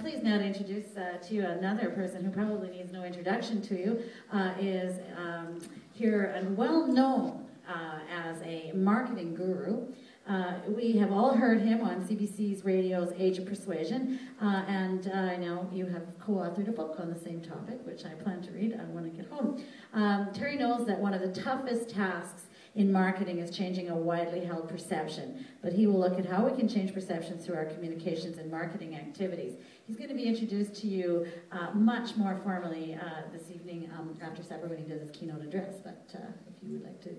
pleased now to introduce to you another person who probably needs no introduction to you, is here and well known as a marketing guru. We have all heard him on CBC's radio's Age of Persuasion, and I know you have co-authored a book on the same topic, which I plan to read when I get home. Terry knows that one of the toughest tasks in marketing is changing a widely held perception, but he will look at how we can change perceptions through our communications and marketing activities. He's going to be introduced to you much more formally this evening after supper when he does his keynote address, but if you would like to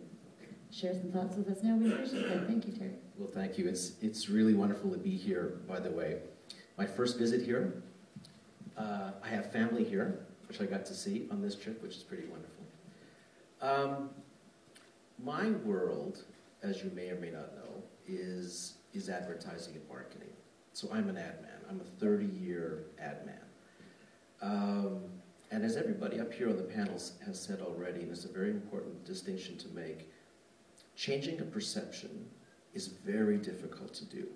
share some thoughts with us now, we appreciate that. Thank you, Terry. Well, thank you. It's really wonderful to be here, by the way. My first visit here. I have family here, which I got to see on this trip, which is pretty wonderful. My world, as you may or may not know, is advertising and marketing. So I'm an ad man. I'm a 30-year ad man. And as everybody up here on the panels has said already, and it's a very important distinction to make, changing a perception is very difficult to do.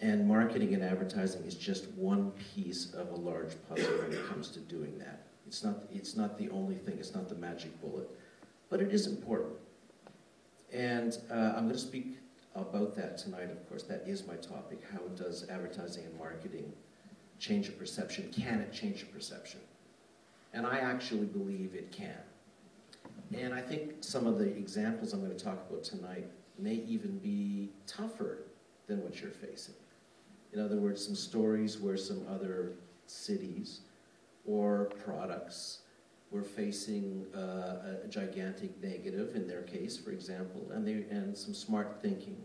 And marketing and advertising is just one piece of a large puzzle when it comes to doing that. It's not the only thing, it's not the magic bullet, but it is important. And I'm going to speak about that tonight, of course. That is my topic. How does advertising and marketing change a perception? Can it change a perception? And I actually believe it can. And I think some of the examples I'm going to talk about tonight may even be tougher than what you're facing. In other words, some stories where some other cities or products were facing a gigantic negative, in their case, for example, and some smart thinking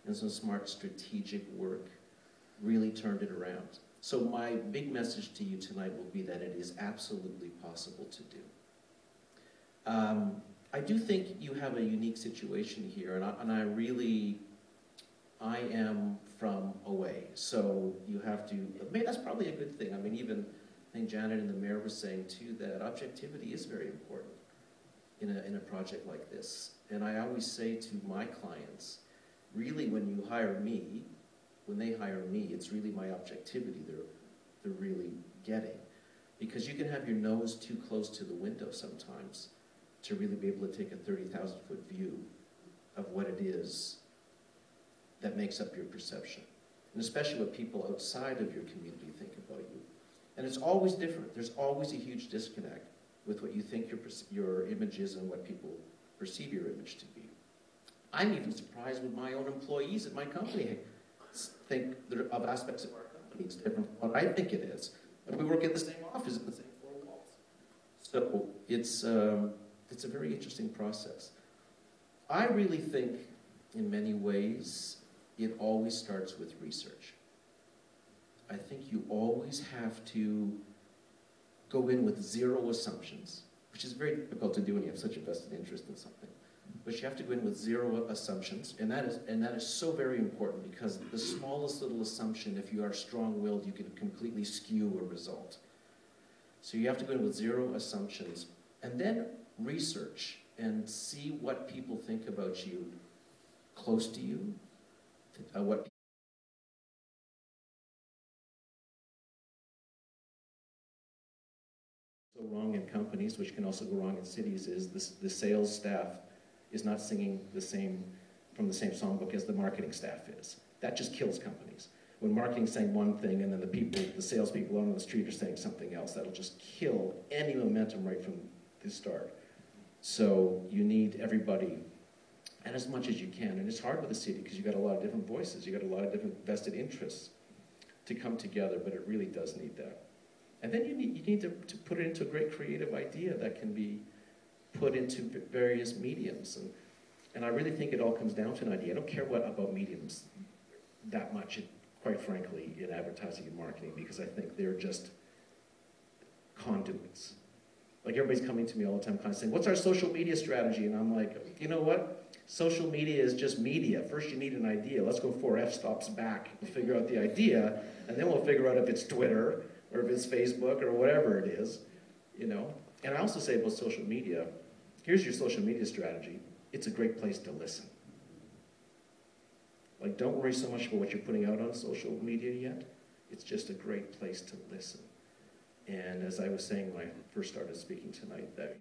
and some smart strategic work really turned it around. So my big message to you tonight will be that it is absolutely possible to do. I do think you have a unique situation here, and I am from away, so you have to, that's probably a good thing. I mean, even, I think Janet and the mayor were saying too that objectivity is very important in a project like this. And I always say to my clients, really when you hire me, when they hire me, it's really my objectivity they're really getting. Because you can have your nose too close to the window sometimes to really be able to take a 30,000-foot view of what it is that makes up your perception. And especially what people outside of your community think about you. And it's always different. There's always a huge disconnect with what you think your image is and what people perceive your image to be. I'm even surprised when my own employees at my company think of aspects of our company is different from what I think it is. But we work in the same office, in the same four walls. So it's a very interesting process. I really think, in many ways, it always starts with research. I think you always have to go in with zero assumptions, which is very difficult to do when you have such a vested interest in something. But you have to go in with zero assumptions, and that is so very important, because the smallest little assumption, if you are strong-willed, you can completely skew a result. So you have to go in with zero assumptions, and then research and see what people think about you close to you, what go wrong in companies, which can also go wrong in cities, is the sales staff is not singing from the same songbook as the marketing staff is. That just kills companies. When marketing's saying one thing and then the salespeople on the street are saying something else, that'll just kill any momentum right from the start. So you need everybody, and as much as you can. And it's hard with a city because you've got a lot of different voices, you've got a lot of different vested interests to come together, but it really does need that. And then you need to put it into a great creative idea that can be put into various mediums. And I really think it all comes down to an idea. I don't care about mediums that much, quite frankly, in advertising and marketing, because I think they're just conduits. Like, everybody's coming to me all the time kind of saying, what's our social media strategy? And I'm like, you know what? Social media is just media. First you need an idea. Let's go 4 f-stops back and figure out the idea, and then we'll figure out if it's Twitter or if it's Facebook or whatever it is, you know? And I also say about social media, here's your social media strategy. It's a great place to listen. Like, don't worry so much about what you're putting out on social media yet. It's just a great place to listen. And as I was saying when I first started speaking tonight, that